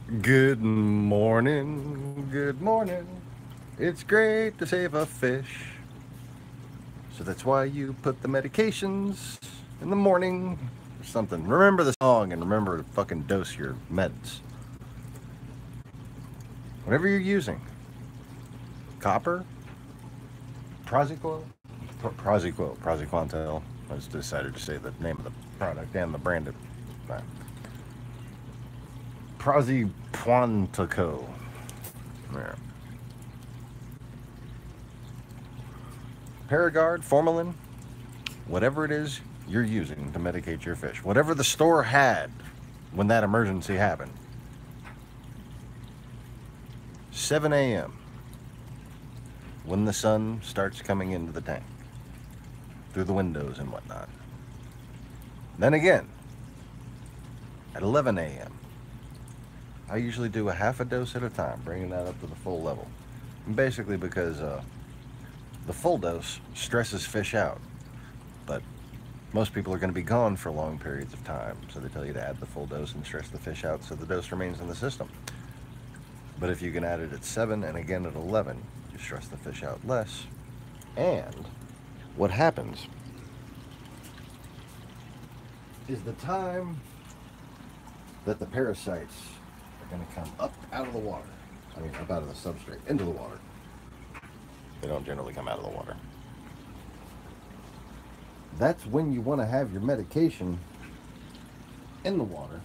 Good morning, good morning. It's great to save a fish. So that's why you put the medications in the morning or something. Remember the song and remember to fucking dose your meds. Whatever you're using. Copper, Praziquil, Praziquantel. I just decided to say the name of the product and the brand of Praziquantaco. Yeah. Paragard, formalin, whatever it is you're using to medicate your fish, whatever the store had when that emergency happened. 7 a.m. when the sun starts coming into the tank through the windows and whatnot. Then again, at 11 a.m. I usually do a half a dose at a time, bringing that up to the full level. And basically because the full dose stresses fish out, but most people are going to be gone for long periods of time, so they tell you to add the full dose and stress the fish out so the dose remains in the system. But if you can add it at 7 and again at 11, you stress the fish out less. And what happens is the time that the parasites are going to come up out of the water. I mean, up out of the substrate, into the water. They don't generally come out of the water. That's when you want to have your medication in the water,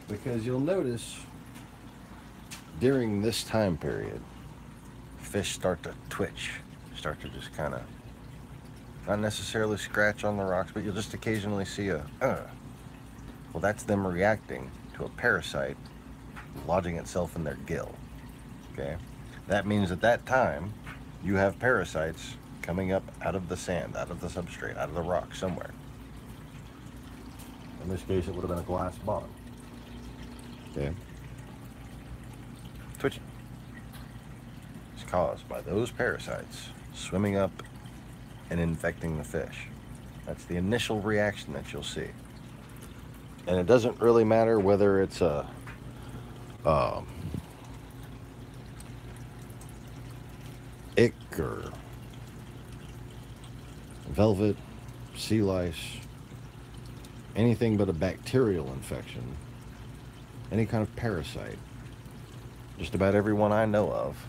because you'll notice during this time period, fish start to twitch, start to just kind of, not necessarily scratch on the rocks, but you'll just occasionally see a, well, that's them reacting to a parasite lodging itself in their gill, okay? That means at that time, you have parasites coming up out of the sand, out of the substrate, out of the rock somewhere. In this case, it would have been a glass bottom, okay? Twitching is caused by those parasites swimming up and infecting the fish. That's the initial reaction that you'll see. And it doesn't really matter whether it's a ick or velvet, sea lice, anything but a bacterial infection, any kind of parasite. Just about everyone I know of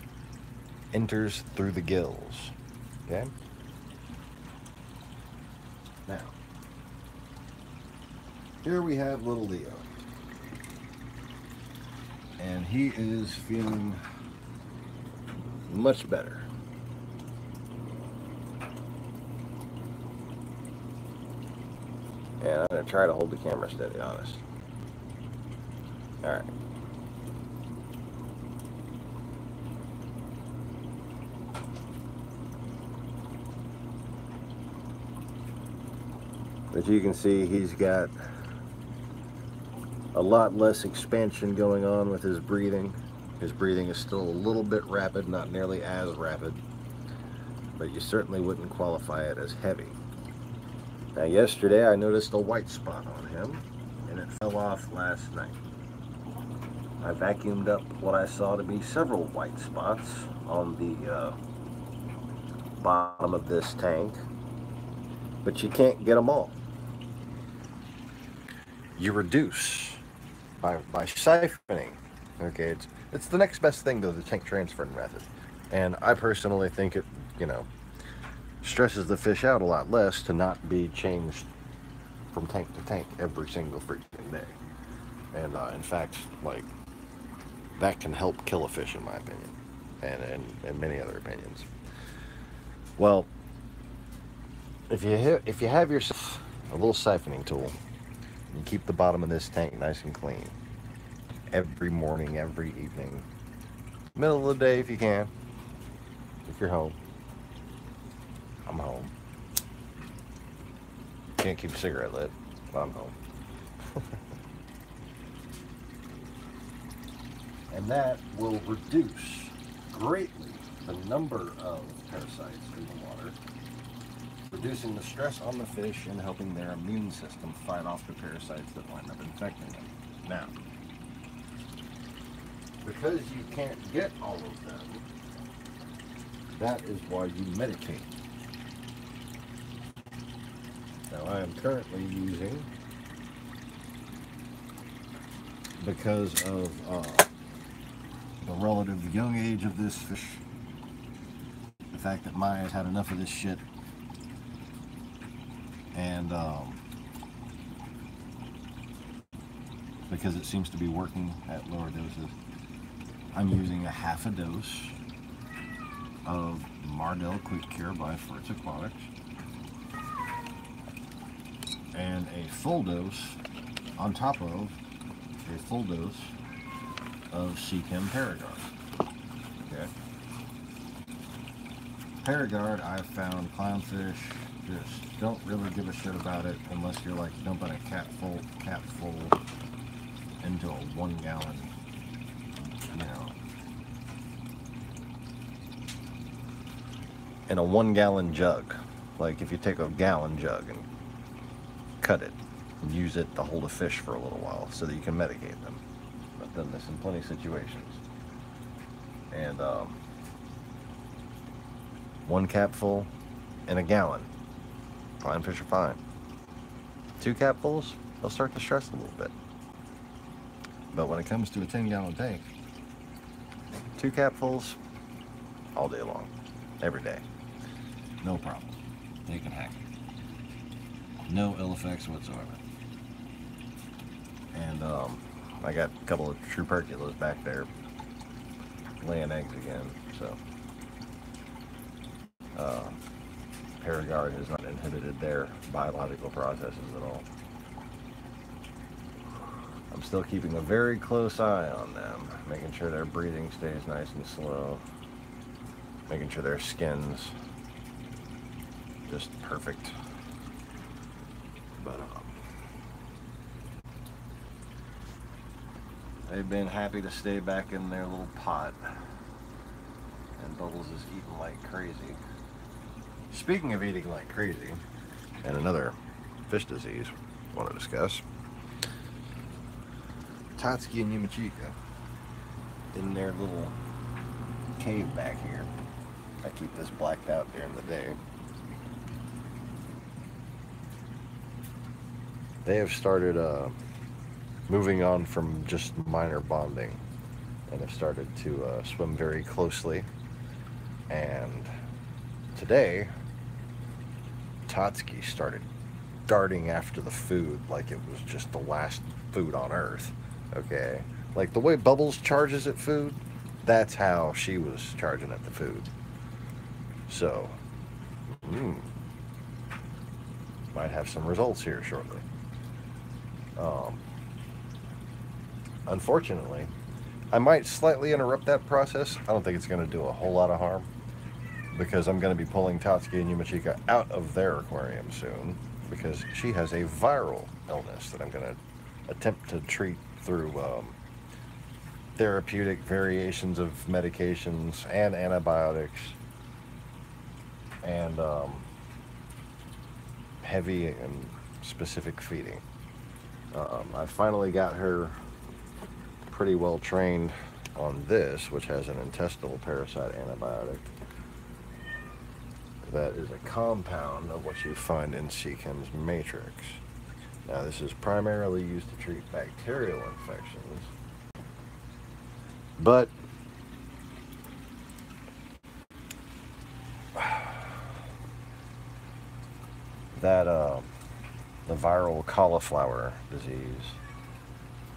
enters through the gills. Okay? Now, here we have little Leo. And he is feeling much better. And I'm going to try to hold the camera steady, honest. Alright. As you can see, he's got a lot less expansion going on with his breathing. His breathing is still a little bit rapid, not nearly as rapid, but you certainly wouldn't qualify it as heavy. Now, yesterday I noticed a white spot on him, and it fell off last night. I vacuumed up what I saw to be several white spots on the bottom of this tank, but you can't get them all. You reduce by siphoning. Okay, it's the next best thing to the tank transfer method, and I personally think it, stresses the fish out a lot less to not be changed from tank to tank every single freaking day. And in fact, like, that can help kill a fish, in my opinion, and many other opinions. Well, if you have yourself a little siphoning tool, you keep the bottom of this tank nice and clean every morning, every evening, middle of the day if you can, if you're home. I'm home. Can't keep a cigarette lit, but I'm home. And that will reduce greatly the number of parasites in the water, reducing the stress on the fish and helping their immune system fight off the parasites that wind up infecting them. Now, because you can't get all of them, that is why you medicate. Now I am currently using, because of the relative young age of this fish, the fact that Maya's had enough of this shit, and because it seems to be working at lower doses, I'm using a half a dose of Mardel Quick Cure by Fritz Aquatics and a full dose on top of a full dose of Seachem Paragard. Okay. Paragard, I've found clownfish just don't really give a shit about it unless you're like dumping a cap full into a 1 gallon, in a 1 gallon jug. Like if you take a gallon jug and cut it and use it to hold a fish for a little while so that you can medicate them. I've done this in plenty of situations. And 1 capful in a gallon. Clownfish are fine. 2 capfuls, they'll start to stress a little bit. But when it comes to a 10-gallon tank, 2 capfuls all day long, every day. No problem. They can hack it. No ill effects whatsoever. And I got a couple of Truperculas back there laying eggs again, so Paragard has not inhibited their biological processes at all. I'm still keeping a very close eye on them, making sure their breathing stays nice and slow, making sure their skin's just perfect. But they've been happy to stay back in their little pot, and Bubbles is eating like crazy. Speaking of eating like crazy, and another fish disease I want to discuss, Tatsuki and Yumachika in their little cave back here. I keep this blacked out during the day. They have started moving on from just minor bonding and have started to swim very closely. And today, Tatsuki started darting after the food like it was just the last food on earth. Okay, like the way Bubbles charges at food, that's how she was charging at the food. So, might have some results here shortly. Unfortunately, I might slightly interrupt that process. I don't think it's going to do a whole lot of harm, because I'm going to be pulling Tatsuki and Yumachika out of their aquarium soon, because she has a viral illness that I'm going to attempt to treat through therapeutic variations of medications and antibiotics and heavy and specific feeding. I finally got her pretty well trained on this, which has an intestinal parasite antibiotic that is a compound of what you find in Seachem's matrix. Now, this is primarily used to treat bacterial infections, but that the viral cauliflower disease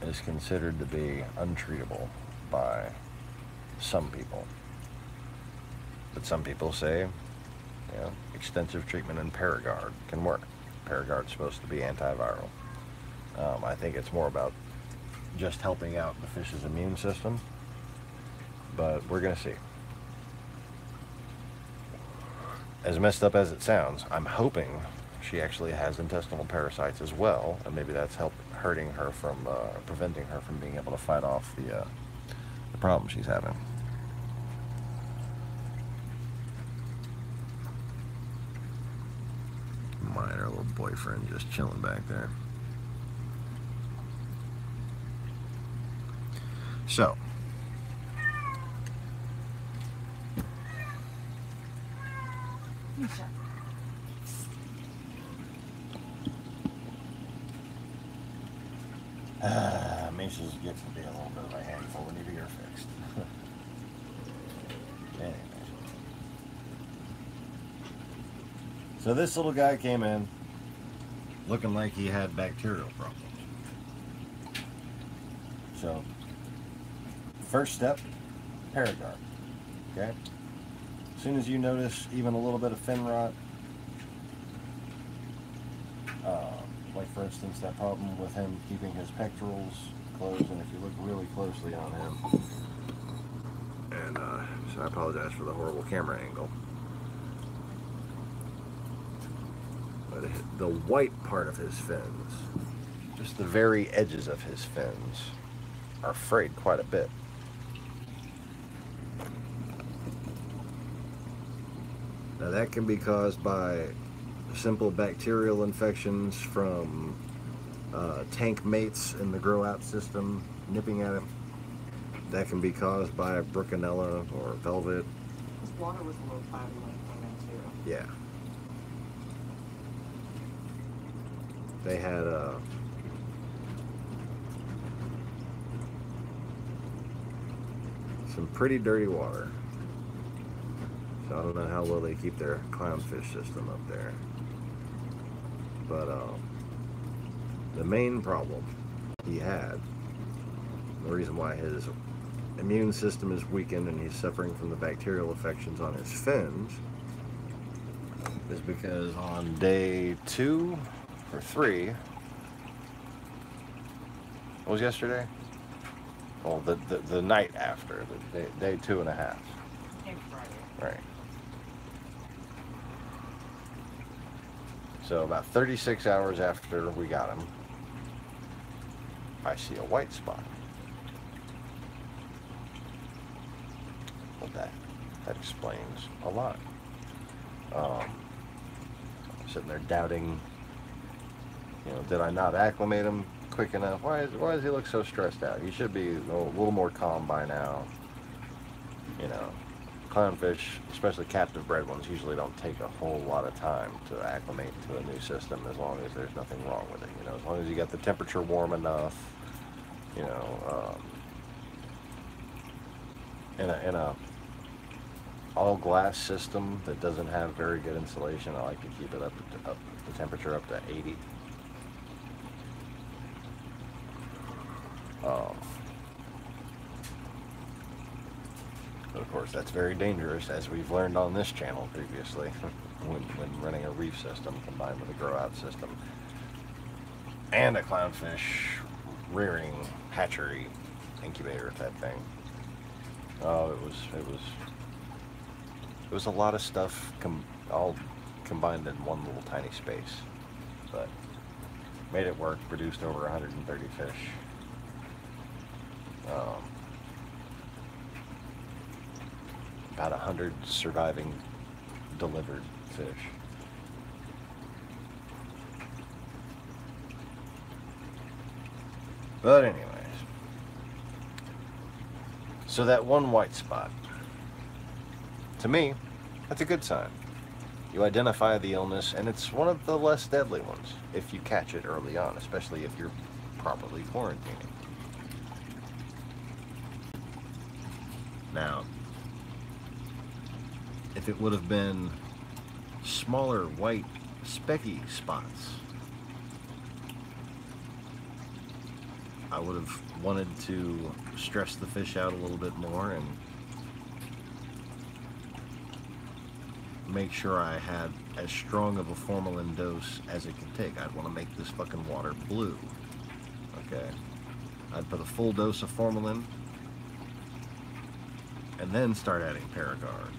is considered to be untreatable by some people. But some people say, extensive treatment in Paragard can work. Paragard's supposed to be antiviral. I think it's more about just helping out the fish's immune system, but we're gonna see. As messed up as it sounds, I'm hoping she actually has intestinal parasites as well, and maybe that's preventing her from being able to fight off the problem she's having. Mine, her little boyfriend, just chilling back there. So, Mesa's getting to be a little bit of a handful. We need to get her fixed. Anyways. So this little guy came in looking like he had bacterial problems. So, first step, Paragard. Okay? As soon as you notice even a little bit of fin rot, like for instance that problem with him keeping his pectorals closed, and if you look really closely on him, and so I apologize for the horrible camera angle, but the white part of his fins, just the very edges of his fins, are frayed quite a bit. Now that can be caused by simple bacterial infections from tank mates in the grow out system nipping at him. That can be caused by Bruchinella or velvet. His water was a little cloudy when it came in too. Yeah. They had some pretty dirty water. So I don't know how well they keep their clownfish system up there. But the main problem he had, the reason why his immune system is weakened and he's suffering from the bacterial infections on his fins, is because on day 2 or 3, what was yesterday? Well, the night after, the day 2.5. Came Friday. Right. So about 36 hours after we got him, I see a white spot. Well, that explains a lot. Sitting there doubting, did I not acclimate him quick enough? Why does he look so stressed out? He should be a little more calm by now. Clownfish, especially captive bred ones, usually don't take a whole lot of time to acclimate to a new system, as long as there's nothing wrong with it. As long as you got the temperature warm enough, in a all glass system that doesn't have very good insulation, I like to keep it up the temperature up to 80. Of course, that's very dangerous, as we've learned on this channel previously, when running a reef system combined with a grow-out system and a clownfish rearing hatchery incubator type thing. Oh, it was a lot of stuff all combined in one little tiny space, but made it work. Produced over 130 fish. About 100 surviving delivered fish. But anyways, so that one white spot, to me, that's a good sign. You identify the illness, and it's one of the less deadly ones if you catch it early on, especially if you're properly quarantining. Now, if it would have been smaller white specky spots, I would have wanted to stress the fish out a little bit more and make sure I had as strong of a formalin dose as it could take. I'd want to make this fucking water blue. Okay? I'd put a full dose of formalin and then start adding Paragard.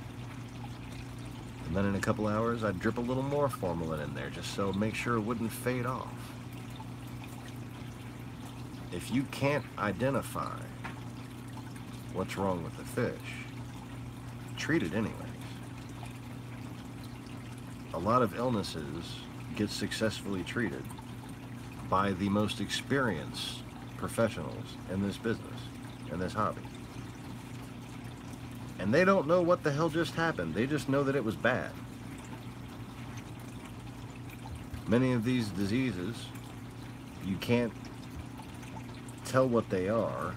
And then in a couple hours, I'd drip a little more formalin in there just so make sure it wouldn't fade off. If you can't identify what's wrong with the fish, treat it anyways. A lot of illnesses get successfully treated by the most experienced professionals in this business, in this hobby. And they don't know what the hell just happened. They just know that it was bad. Many of these diseases, you can't tell what they are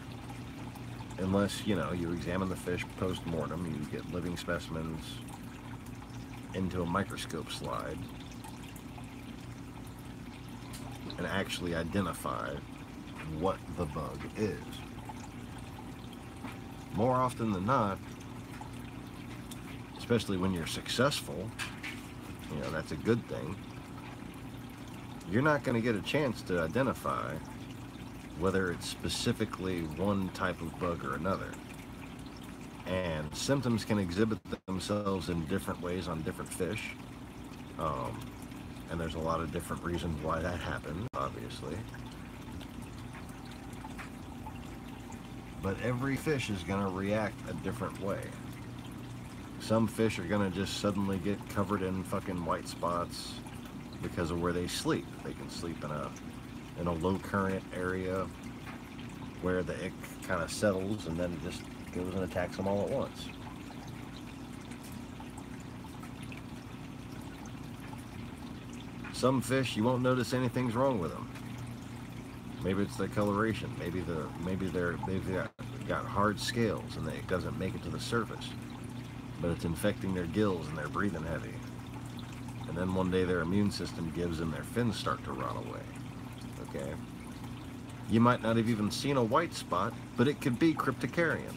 unless, you know, you examine the fish post-mortem, you get living specimens into a microscope slide and actually identify what the bug is. More often than not, especially when you're successful, you know, that's a good thing, you're not going to get a chance to identify whether it's specifically one type of bug or another. And symptoms can exhibit themselves in different ways on different fish. And there's a lot of different reasons why that happens, obviously. But every fish is going to react a different way. Some fish are going to just suddenly get covered in fucking white spots because of where they sleep. They can sleep in a low current area where the ick kind of settles, and then it just goes and attacks them all at once. Some fish, you won't notice anything's wrong with them. Maybe it's their coloration. Maybe they've got hard scales and it doesn't make it to the surface, but it's infecting their gills and they're breathing heavy. And then one day their immune system gives and their fins start to rot away. Okay? You might not have even seen a white spot, but it could be cryptocarian.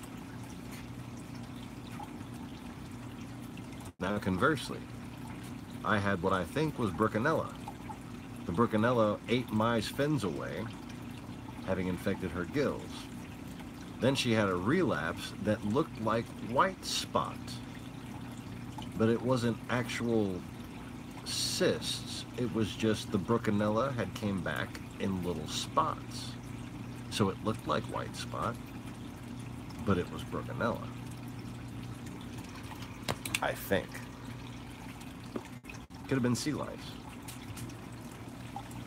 Now conversely, I had what I think was Brucanella. The Brucanella ate my fins away, having infected her gills. Then she had a relapse that looked like white spot, but it wasn't actual cysts. It was just the Brucanella had came back in little spots. So it looked like white spot, but it was Brucanella. I think. Could have been sea lice.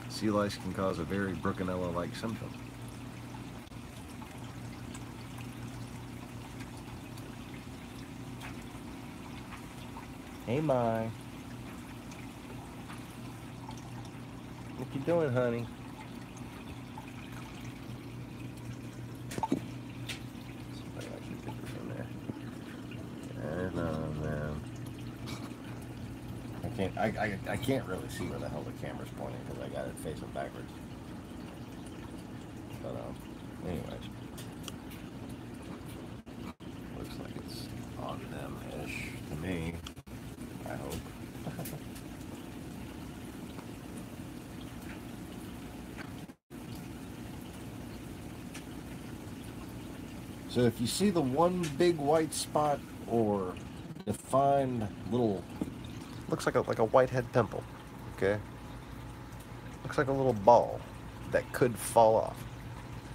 Sea lice can cause a very Brucanella-like symptom. Hey, Mai. What you doing, honey? I can't really see where the hell the camera's pointing because I got it facing backwards. But anyways, looks like it's on them-ish to me. I hope. So if you see the one big white spot or defined little, looks like a whitehead pimple, okay? Looks like a little ball that could fall off.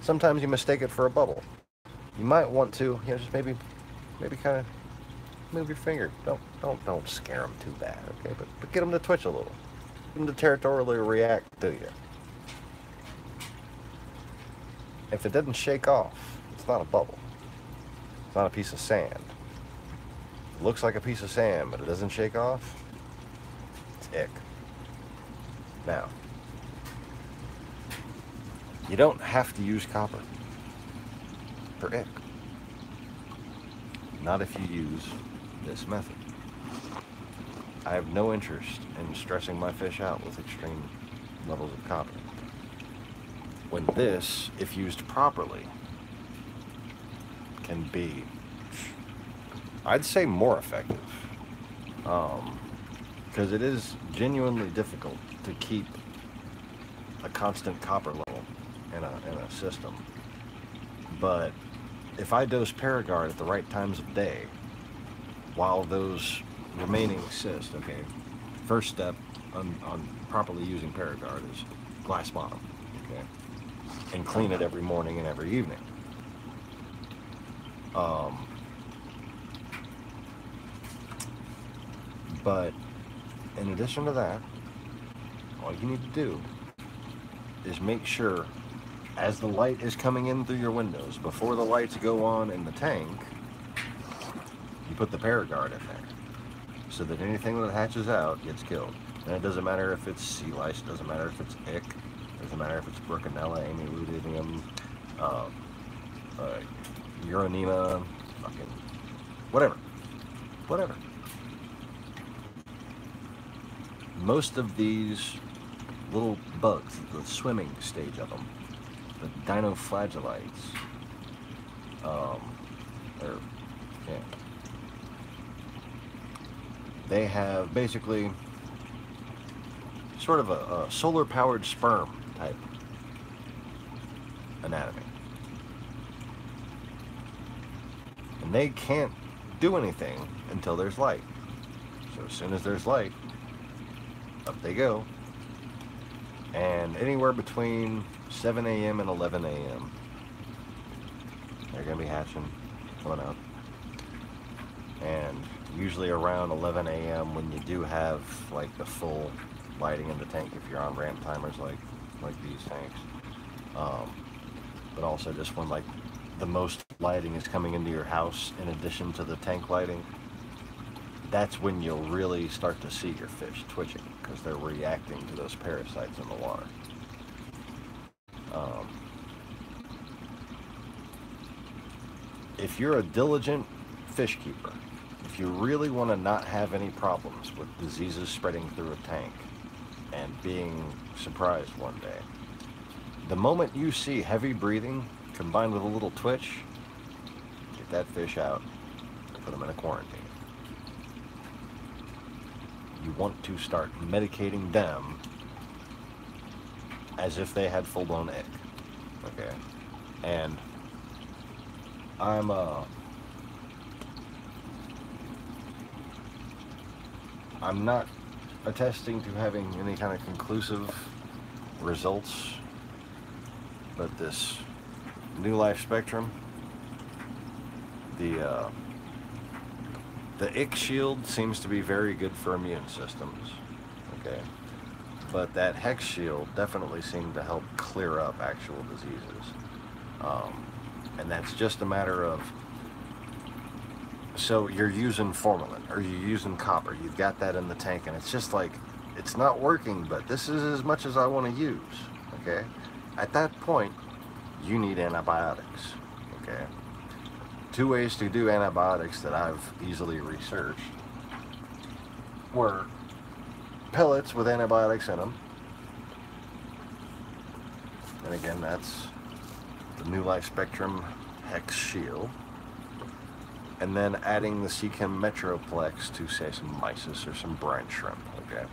Sometimes you mistake it for a bubble. You might want to, you know, just maybe kind of move your finger. Don't scare them too bad, okay? But get them to twitch a little. Get them to territorially react to you. If it doesn't shake off, it's not a bubble. It's not a piece of sand. It looks like a piece of sand, but it doesn't shake off. It's ick. Now, you don't have to use copper for ick. Not if you use this method. I have no interest in stressing my fish out with extreme levels of copper. When this, if used properly, can be, I'd say, more effective. Because it is genuinely difficult to keep a constant copper level in a system. But if I dose Paragard at the right times of day, while those remaining cysts, okay, first step on properly using Paragard is glass bottom, okay, and clean it every morning and every evening. But in addition to that, all you need to do is make sure, as the light is coming in through your windows, before the lights go on in the tank, you put the Paragard in there, so that anything that hatches out gets killed. And it doesn't matter if it's sea lice, it doesn't matter if it's ick, it doesn't matter if it's Bruckinella, Amyludidium, Uronema, fucking whatever. Whatever. Most of these little bugs, the swimming stage of them, the dinoflagellates, they have basically sort of a solar-powered sperm type anatomy. And they can't do anything until there's light. So as soon as there's light, up they go. And anywhere between 7 a.m. and 11 a.m. they're going to be hatching, coming out. And usually around 11 a.m. when you do have like the full lighting in the tank, if you're on ramp timers like these tanks. But also just when like the most lighting is coming into your house in addition to the tank lighting, that's when you'll really start to see your fish twitching because they're reacting to those parasites in the water. If you're a diligent fish keeper, if you really want to not have any problems with diseases spreading through a tank and being surprised one day, the moment you see heavy breathing combined with a little twitch, get that fish out and put them in a quarantine. You want to start medicating them as if they had full-blown ick. Okay? And I'm not attesting to having any kind of conclusive results, but this New Life Spectrum, the ick shield seems to be very good for immune systems, okay? But that hex shield definitely seemed to help clear up actual diseases. And that's just a matter of, so you're using formalin, or you're using copper, you've got that in the tank, and it's just like, it's not working, but this is as much as I want to use, okay? At that point, you need antibiotics, okay? 2 ways to do antibiotics that I've easily researched were pellets with antibiotics in them. And again, that's the New Life Spectrum Hex Shield. And then adding the Seachem Metroplex to, say, some mysis or some brine shrimp, okay?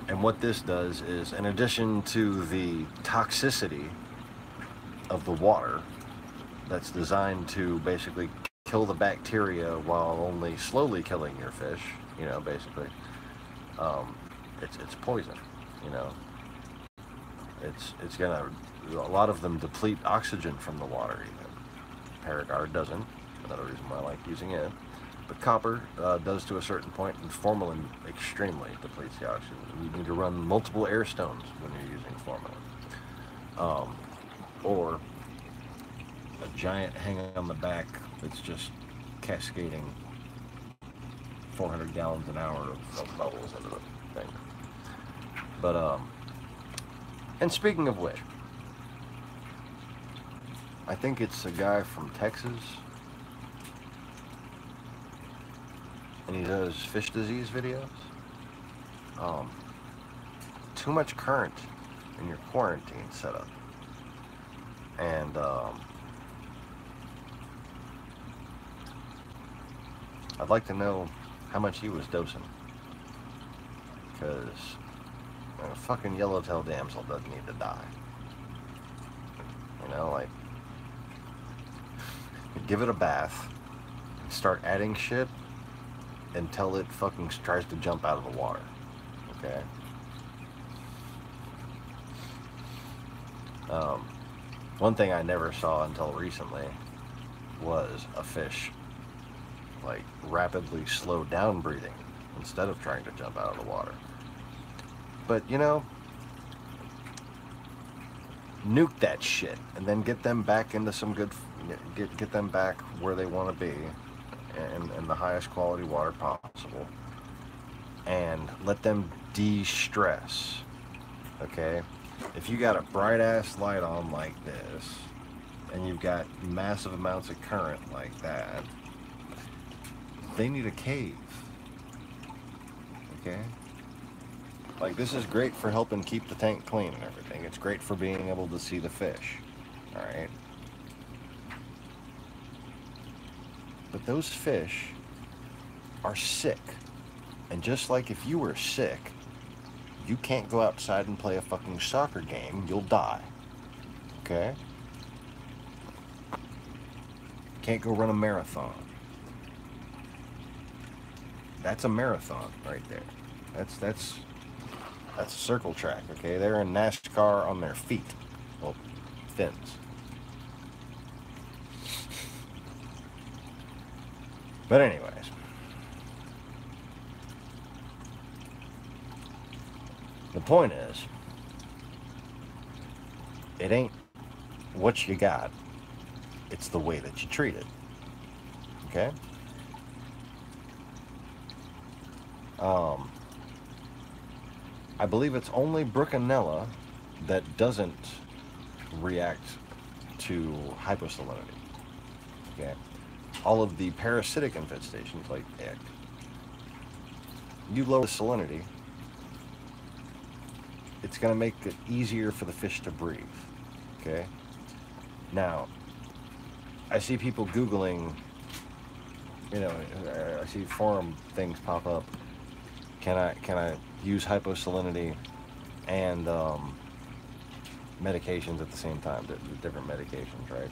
And what this does is, in addition to the toxicity of the water that's designed to basically kill the bacteria while only slowly killing your fish, you know, basically, it's poison, you know. It's gonna, a lot of them deplete oxygen from the water even. Paragard doesn't, another reason why I like using it. But copper does to a certain point, and formalin extremely depletes the oxygen. You need to run multiple air stones when you're using formalin. Or a giant hanging on the back that's just cascading 400 gallons an hour of bubbles into the thing. But, and speaking of which, I think it's a guy from Texas, and he does fish disease videos. Too much current in your quarantine setup. And I'd like to know how much he was dosing, because a fucking yellowtail damsel doesn't need to die. You know, like, give it a bath, start adding shit until it fucking tries to jump out of the water, okay? One thing I never saw until recently was a fish like rapidly slow down breathing instead of trying to jump out of the water. But you know, nuke that shit and then get them back into some good, get them back where they want to be, and the highest quality water possible, and let them de-stress, okay? If you got a bright ass light on like this, and you've got massive amounts of current like that, they need a cave, okay? Like, this is great for helping keep the tank clean and everything. It's great for being able to see the fish, all right? But those fish are sick. And just like if you were sick, you can't go outside and play a fucking soccer game, you'll die. Okay? Can't go run a marathon. That's a marathon right there. That's a circle track, okay? They're in NASCAR on their feet. Well, fins. But anyways, the point is, it ain't what you got, it's the way that you treat it, okay? I believe it's only Brucanella that doesn't react to hyposalinity, okay? All of the parasitic infestations, like ick, you lower the salinity, it's going to make it easier for the fish to breathe, okay? Now, I see people Googling, you know, I see forum things pop up, can I use hyposalinity and medications at the same time, different medications, right?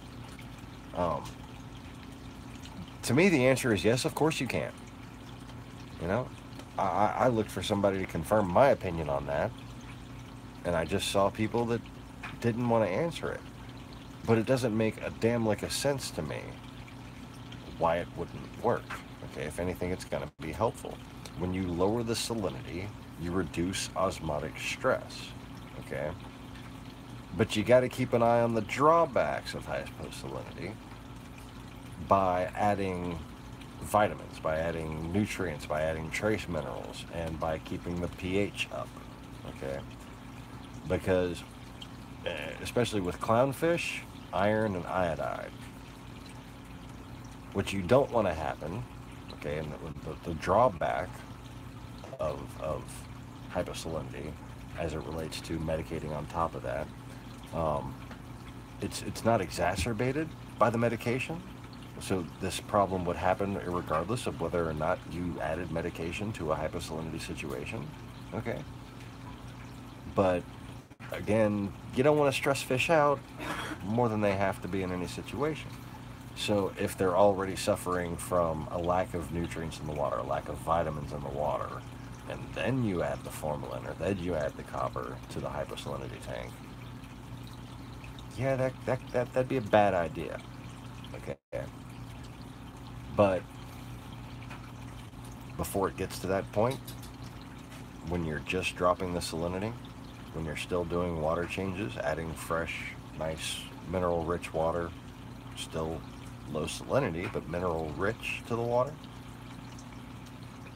To me, the answer is yes, of course you can. You know, I looked for somebody to confirm my opinion on that, and I just saw people that didn't want to answer it. But it doesn't make a damn lick of sense to me why it wouldn't work. Okay, if anything, it's going to be helpful. When you lower the salinity, you reduce osmotic stress. Okay, but you got to keep an eye on the drawbacks of hyposalinity by adding vitamins, by adding nutrients, by adding trace minerals, and by keeping the pH up, okay? Because, especially with clownfish, iron and iodide, what you don't want to happen, okay, and the drawback of hyposalinity as it relates to medicating on top of that, it's not exacerbated by the medication. So this problem would happen regardless of whether or not you added medication to a hyposalinity situation, okay? But again, you don't want to stress fish out more than they have to be in any situation. So if they're already suffering from a lack of nutrients in the water, a lack of vitamins in the water, and then you add the formalin or then you add the copper to the hyposalinity tank, yeah, that'd be a bad idea, okay? But before it gets to that point, when you're just dropping the salinity, when you're still doing water changes, adding fresh, nice, mineral-rich water, still low salinity, but mineral-rich to the water,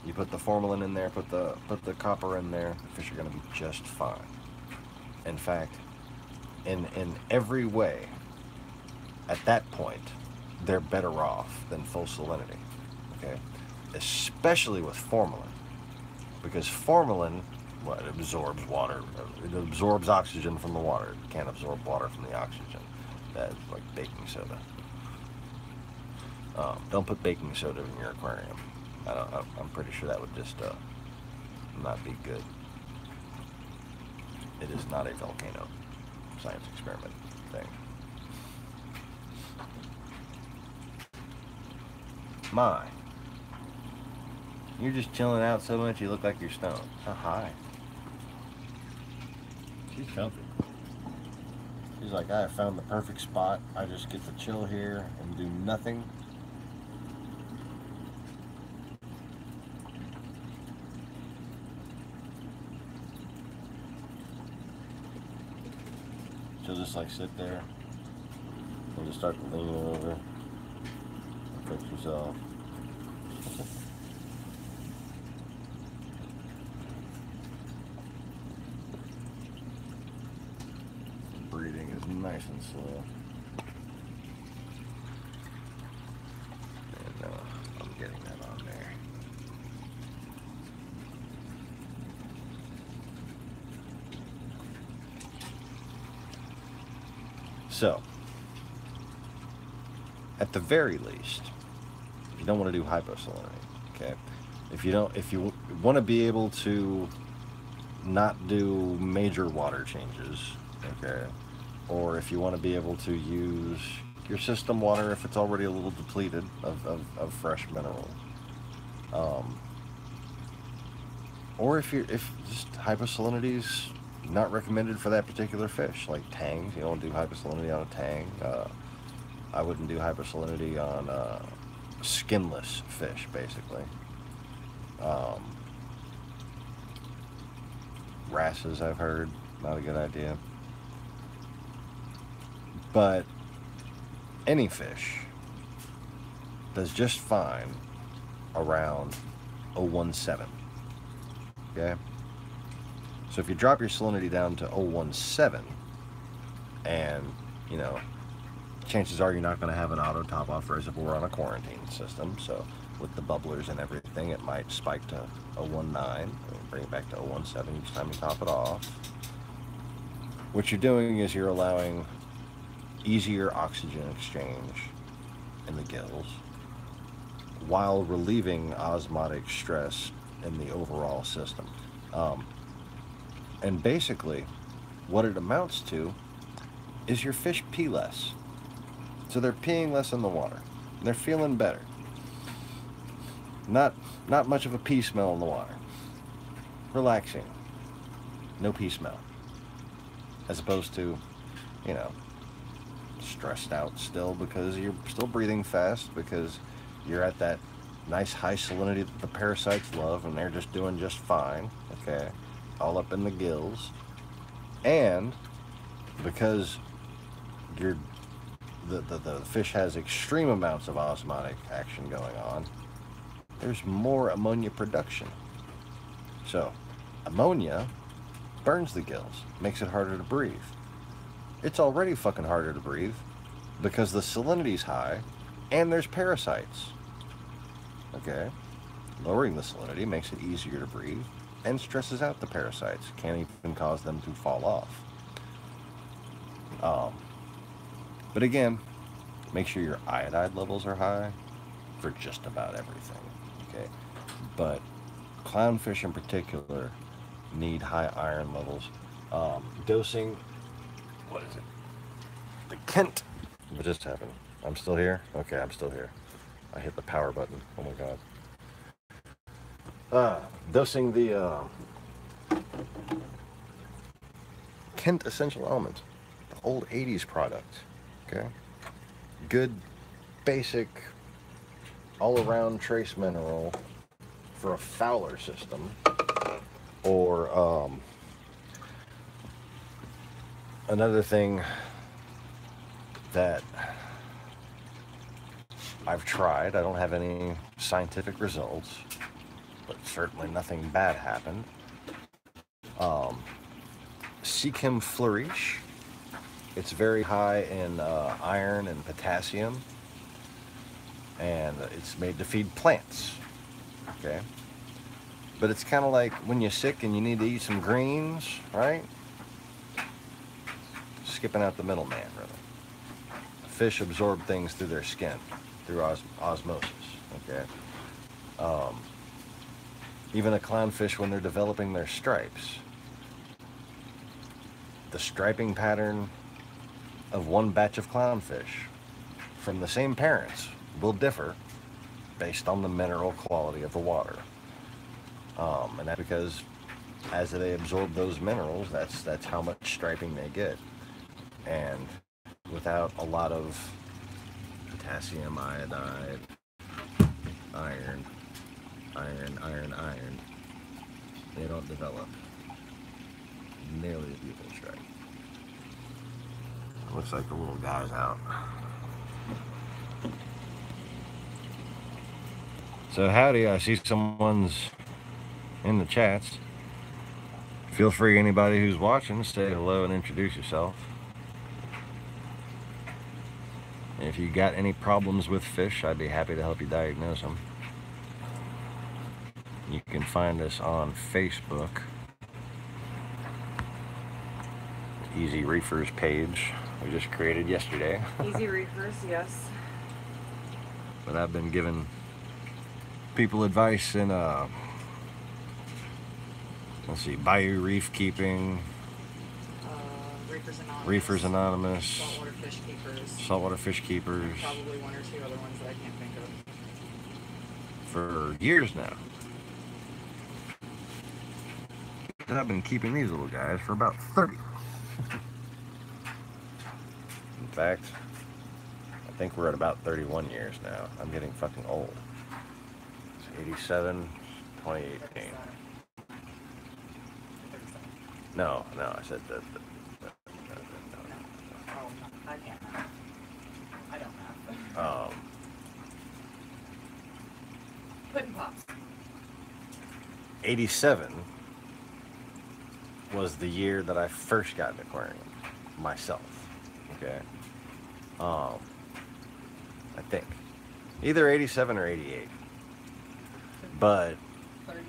you put the formalin in there, put the copper in there, the fish are going to be just fine. In fact, in every way, at that point, they're better off than full salinity, okay? Especially with formalin, because formalin, well, it absorbs water, it absorbs oxygen from the water. It can't absorb water from the oxygen. That's like baking soda. Don't put baking soda in your aquarium. I'm pretty sure that would just not be good. It is not a volcano science experiment thing. My, you're just chilling out so much you look like you're stoned. Oh, hi. She's comfy. She's like, I have found the perfect spot. I just get to chill here and do nothing. She'll just like sit there and just start leaning over. Fix yourself. breathing is nice and slow. And I'm getting that on there. So, at the very least, you don't want to do hyposalinity, okay? If you want to be able to not do major water changes, okay, or if you want to be able to use your system water if it's already a little depleted of fresh minerals, or if just hyposalinity is not recommended for that particular fish, like tangs. You don't do hyposalinity on a tang. I wouldn't do hyposalinity on skinless fish, basically. Wrasses, I've heard, not a good idea. But any fish does just fine around 0.17. Okay? So if you drop your salinity down to 0.17, and, you know, chances are you're not going to have an auto top-off reservoir on a quarantine system, so with the bubblers and everything, it might spike to 0.19 and bring it back to 0.17 each time you top it off. What you're doing is you're allowing easier oxygen exchange in the gills while relieving osmotic stress in the overall system. And basically, what it amounts to is your fish pee less. So they're peeing less in the water. They're feeling better. Not much of a pee smell in the water. Relaxing. No pee smell. As opposed to, you know, stressed out still because you're still breathing fast, because you're at that nice high salinity that the parasites love, and they're just doing just fine, okay? All up in the gills. And because you're the fish has extreme amounts of osmotic action going on, there's more ammonia production. So ammonia burns the gills, makes it harder to breathe. It's already fucking harder to breathe because the salinity's high and there's parasites. Okay? Lowering the salinity makes it easier to breathe and stresses out the parasites. Can't even cause them to fall off. But again, make sure your iodide levels are high for just about everything. Okay? But clownfish in particular need high iron levels. Dosing, what is it? The Kent. What just happened? I'm still here? Okay, I'm still here. I hit the power button. Oh my god. Dosing the Kent Essential Element, the old 80s product. Okay? Good, basic, all-around trace mineral for a Fowler system. Or another thing that I've tried, I don't have any scientific results, but certainly nothing bad happened. Seachem Flourish. It's very high in iron and potassium, and it's made to feed plants. Okay? But it's kind of like when you're sick and you need to eat some greens, right? Skipping out the middleman, really. Fish absorb things through their skin, through osmosis, okay? Even a clownfish, when they're developing their stripes, the striping pattern of one batch of clownfish from the same parents will differ based on the mineral quality of the water. And that's because as they absorb those minerals, that's how much striping they get. And without a lot of potassium, iodide, iron, they don't develop nearly as beautiful stripe. Looks like the little guy's out. So howdy, I see someone's in the chats. Feel free, anybody who's watching, say hello and introduce yourself. And if you got any problems with fish, I'd be happy to help you diagnose them. You can find us on Facebook, Easy Reefers page we just created yesterday. Easy Reefers, yes. But I've been giving people advice in let's see, Bayou Reef Keeping, Reefers Anonymous, Saltwater Fish Keepers, Saltwater Fish Keepers, probably one or two other ones that I can't think of. For years now. And I've been keeping these little guys for about 30. In fact, I think we're at about 31 years now. I'm getting fucking old. It's 87, 2018. No, I said that. Oh, I can't have. I don't have. Pudding Pops. 87 was the year that I first got an aquarium myself. Okay. I think either 87 or 88. But 30.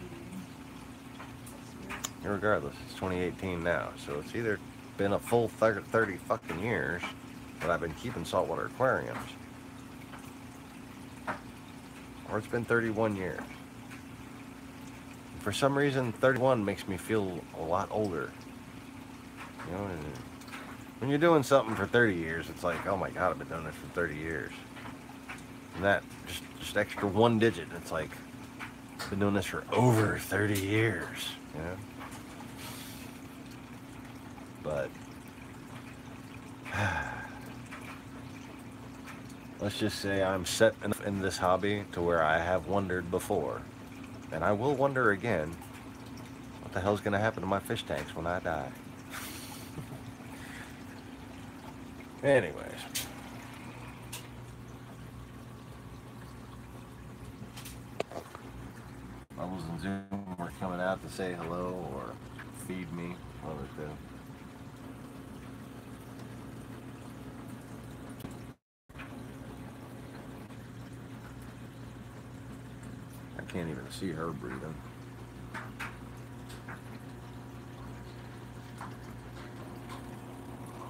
regardless, it's 2018 now, so it's either been a full 30 fucking years that I've been keeping saltwater aquariums, or it's been 31 years. For some reason, 31 makes me feel a lot older. You know, when you're doing something for 30 years, it's like, oh my God, I've been doing this for 30 years. And that, just extra one digit, it's like, I've been doing this for over 30 years, you know? But, let's just say I'm set in this hobby to where I have wondered before, and I will wonder again, what the hell's going to happen to my fish tanks when I die? Anyways. Bubbles and Zoom were coming out to say hello or feed me, one of the two. I can't even see her breathing.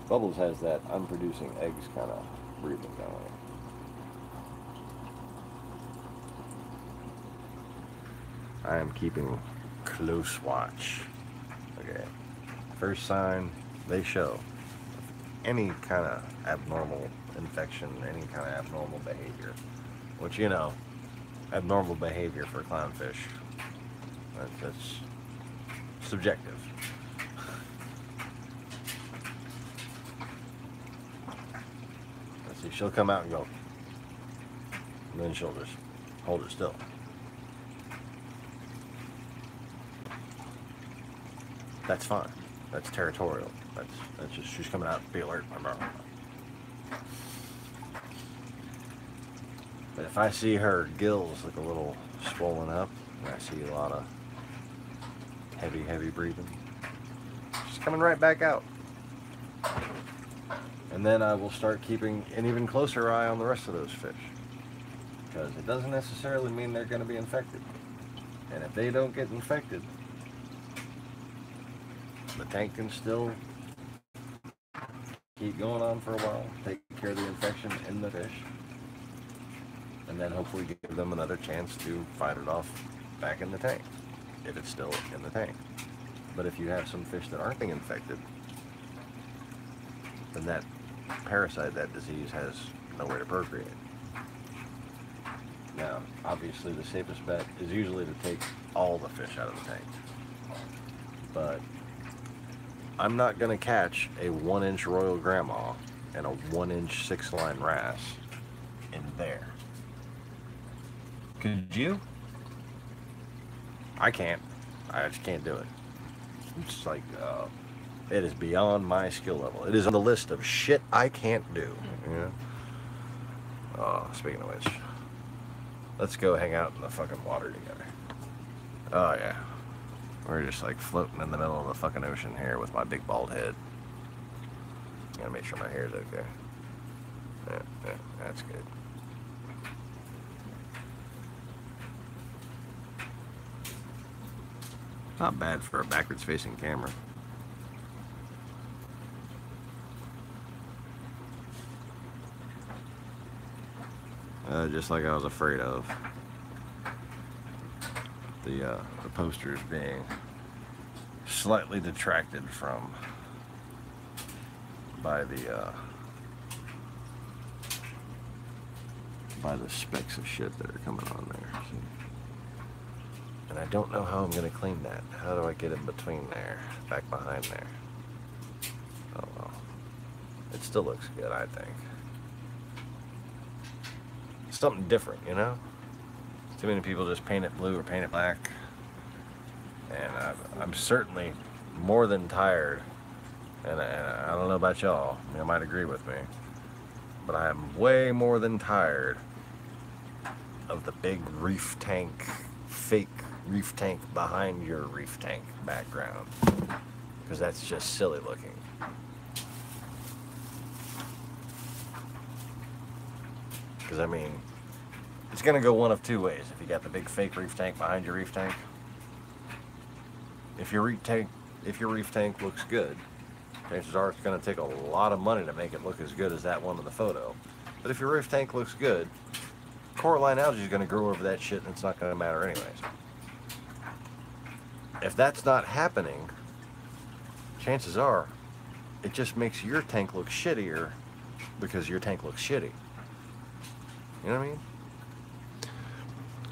Bubbles has that I'm producing eggs kind of breathing going. I am keeping close watch. Okay. First sign they show any kind of abnormal infection, any kind of abnormal behavior, which, you know, abnormal behavior for clownfish, that's subjective. Let's see, she'll come out and go, and then she'll just hold it still. That's fine. That's territorial. That's just, she's coming out, be alert. But if I see her gills look a little swollen up, and I see a lot of heavy breathing, she's coming right back out. And then I will start keeping an even closer eye on the rest of those fish, because it doesn't necessarily mean they're going to be infected. And if they don't get infected, the tank can still keep going on for a while, take care of the infection in the fish, and then hopefully give them another chance to fight it off back in the tank, if it's still in the tank. But if you have some fish that aren't being infected, then that parasite, that disease, has nowhere to procreate. Now, obviously the safest bet is usually to take all the fish out of the tank. But I'm not going to catch a 1-inch Royal Grandma and a 1-inch 6-line wrasse in there. Could you? I can't. I just can't do it. It's like, it is beyond my skill level. It is on the list of shit I can't do. You know? Speaking of which, let's go hang out in the fucking water together. Oh yeah. We're just like floating in the middle of the fucking ocean here with my big bald head. Gotta make sure my hair's okay. That's good. Not bad for a backwards facing camera. Just like I was afraid of. The posters being slightly detracted from by the specks of shit that are coming on there. See? And I don't know how I'm going to clean that. How do I get in between there, back behind there? Oh well. It still looks good, I think. Something different, you know? Too many people just paint it blue or paint it black. And I'm certainly more than tired. And I don't know about y'all. You might agree with me. But I am way more than tired of the big reef tank, fake reef tank behind your reef tank background. Because that's just silly looking. Because I mean, it's going to go one of two ways. If you got the big fake reef tank behind your reef tank, if your reef tank looks good, chances are it's going to take a lot of money to make it look as good as that one in the photo. But if your reef tank looks good, coralline algae is going to grow over that shit and it's not going to matter anyways. If that's not happening, chances are it just makes your tank look shittier because your tank looks shitty. You know what I mean?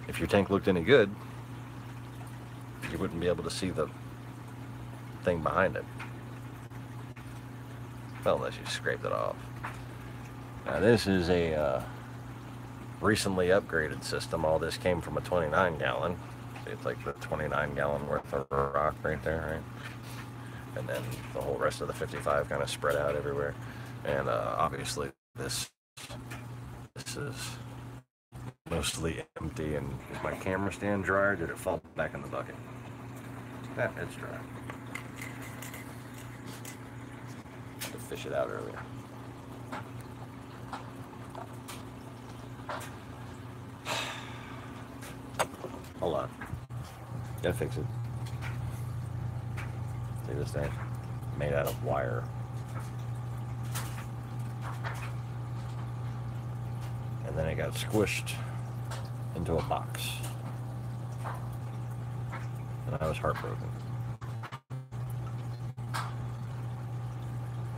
If your tank looked any good, you wouldn't be able to see the thing behind it. Well, unless you scraped it off. Now this is a recently upgraded system. All this came from a 29 gallon. See, it's like the 29 gallon worth of rock right there, right? And then the whole rest of the 55 kind of spread out everywhere. And obviously this is mostly empty. And is my camera stand dry or did it fall back in the bucket? Yeah, it's dry. Had to fish it out earlier. Hold on. Gotta fix it. See this thing? Made out of wire. And then it got squished into a box. And I was heartbroken.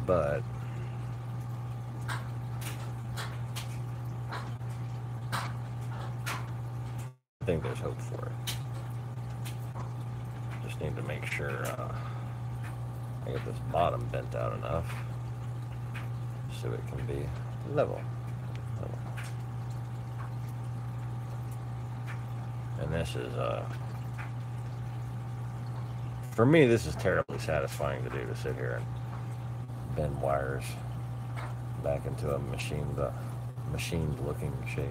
But I think there's hope for it. Just need to make sure I get this bottom bent out enough so it can be level. And this is for me, this is terribly satisfying to do, to sit here and bend wires back into a machined looking shape.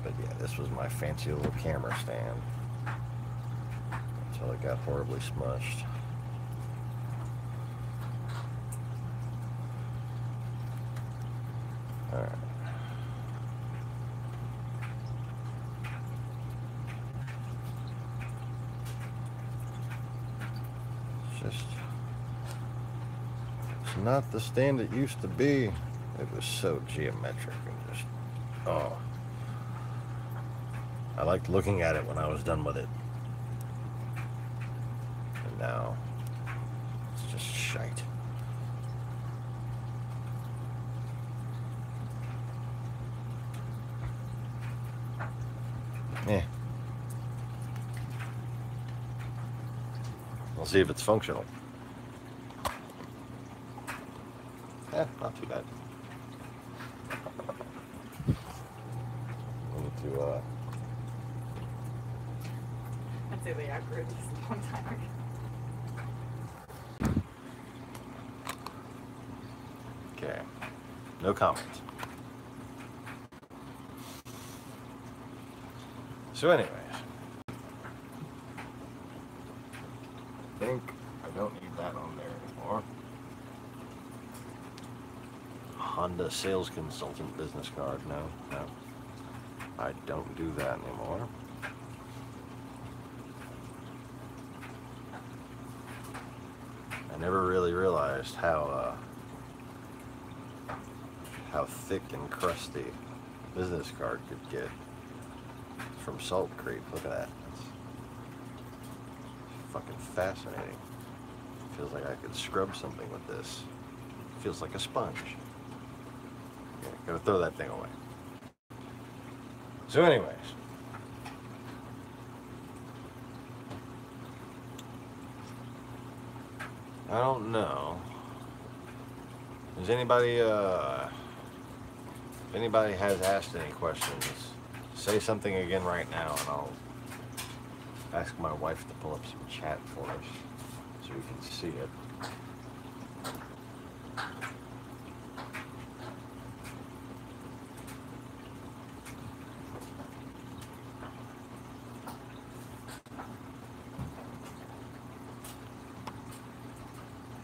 But yeah, this was my fancy little camera stand until it got horribly smushed. All right. It's not the stand it used to be. It was so geometric and just, oh. I liked looking at it when I was done with it. And now, it's just shite. Yeah. We'll see if it's functional. Yeah, not too bad. We need to, I'd say they outgrew this a long time ago. Okay. No comments. So anyways, think I don't need that on there anymore. Honda sales consultant business card. No, no. I don't do that anymore. I never really realized how thick and crusty business card could get from Salt Creek. Look at that. It's fucking fascinating. Feels like I could scrub something with this. Feels like a sponge. Yeah, gotta throw that thing away. So anyways, I don't know. Does anybody, if anybody has asked any questions, say something again right now and I'll ask my wife to pull up some chat for us so we can see it.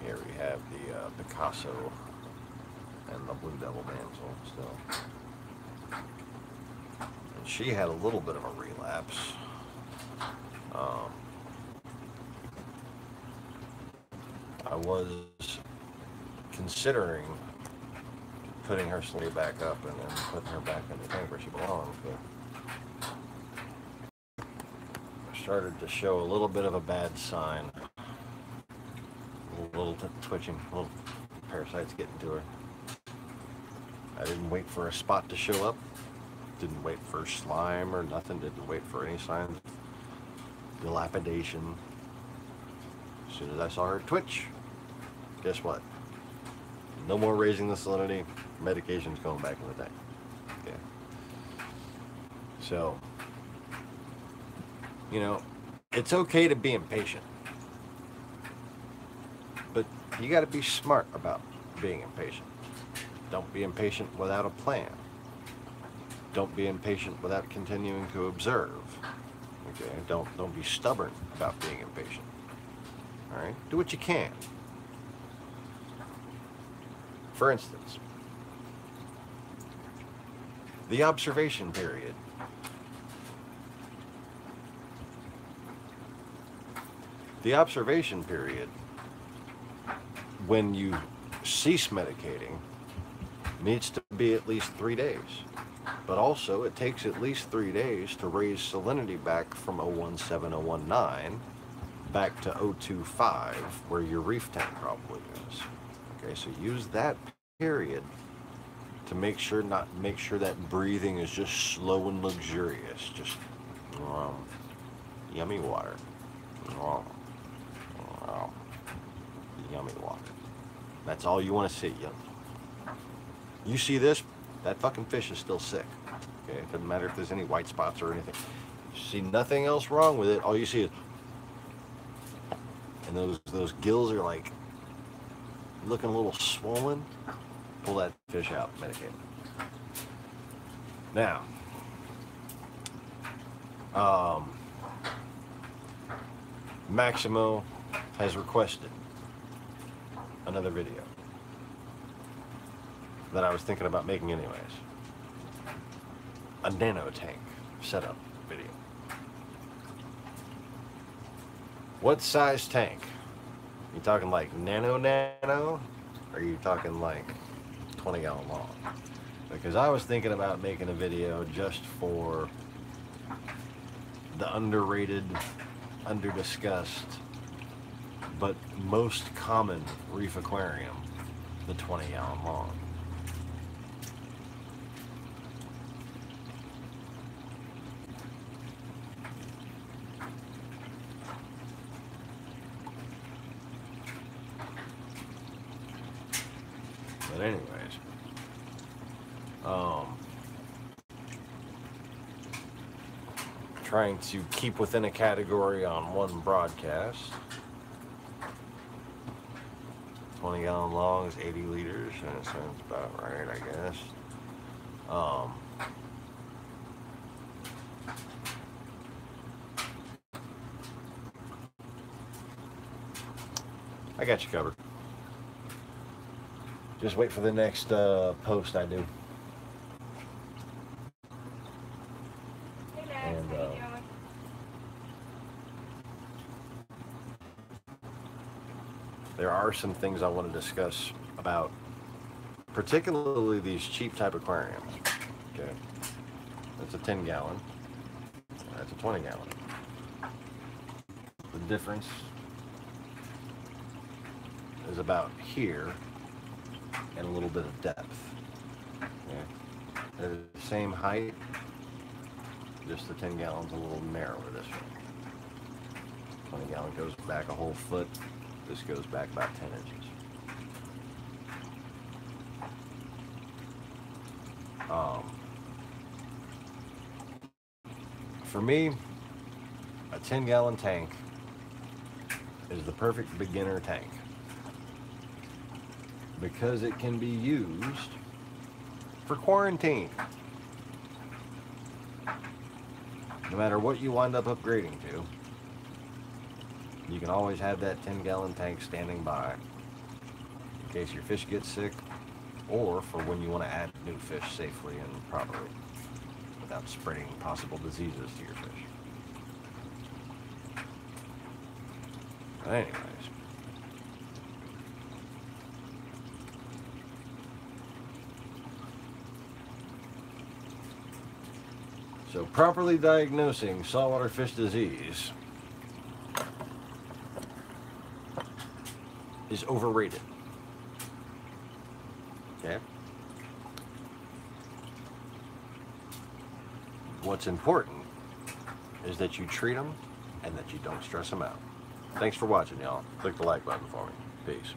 Here we have the Picasso and the Blue Devil damsel still. And she had a little bit of a relapse. I was considering putting her slowly back up and then putting her back in the tank where she belongs, but I started to show a little bit of a bad sign. A little twitching, little parasites getting to her. I didn't wait for a spot to show up. Didn't wait for slime or nothing. Didn't wait for any signs of dilapidation. As soon as I saw her twitch, guess what? No more raising the salinity. Medication's going back in the tank. Okay. So, you know, it's okay to be impatient. But you got to be smart about being impatient. Don't be impatient without a plan. Don't be impatient without continuing to observe. Okay? Don't be stubborn about being impatient. All right? Do what you can. For instance, the observation period. The observation period, when you cease medicating, needs to be at least 3 days. But also, it takes at least 3 days to raise salinity back from 017, 019 back to 025, where your reef tank probably is. Okay, so use that period to make sure that breathing is just slow and luxurious. Just yummy water. Yummy water. That's all you want to see. You see this, that fucking fish is still sick. Okay, it doesn't matter if there's any white spots or anything. You see nothing else wrong with it. All you see is, and those gills are like looking a little swollen. Pull that fish out, medicate it. Now, Maximo has requested another video that I was thinking about making anyways. A nano tank setup video. What size tank? You talking like nano? Or are you talking like 20 gallon long? Because I was thinking about making a video just for the underrated, under-discussed, but most common reef aquarium, the 20 gallon long. But anyways, trying to keep within a category on one broadcast. 20 gallon long is 80 liters, and it sounds about right, I guess. I got you covered. Just wait for the next post I do. Hey Max, And, how you doing? There are some things I want to discuss about particularly these cheap type aquariums. Okay, that's a 10 gallon, that's a 20 gallon. The difference is about here and a little bit of depth. Okay, they're the same height, just the 10 gallon's a little narrower this one. 20 gallon goes back a whole foot. This goes back about 10 inches. For me, a 10 gallon tank is the perfect beginner tank because it can be used for quarantine. No matter what you wind up upgrading to, you can always have that 10 gallon tank standing by in case your fish get sick or for when you want to add new fish safely and properly without spreading possible diseases to your fish. But anyways, so properly diagnosing saltwater fish disease is overrated. Okay? What's important is that you treat them and that you don't stress them out. Thanks for watching, y'all. Click the like button for me. Peace.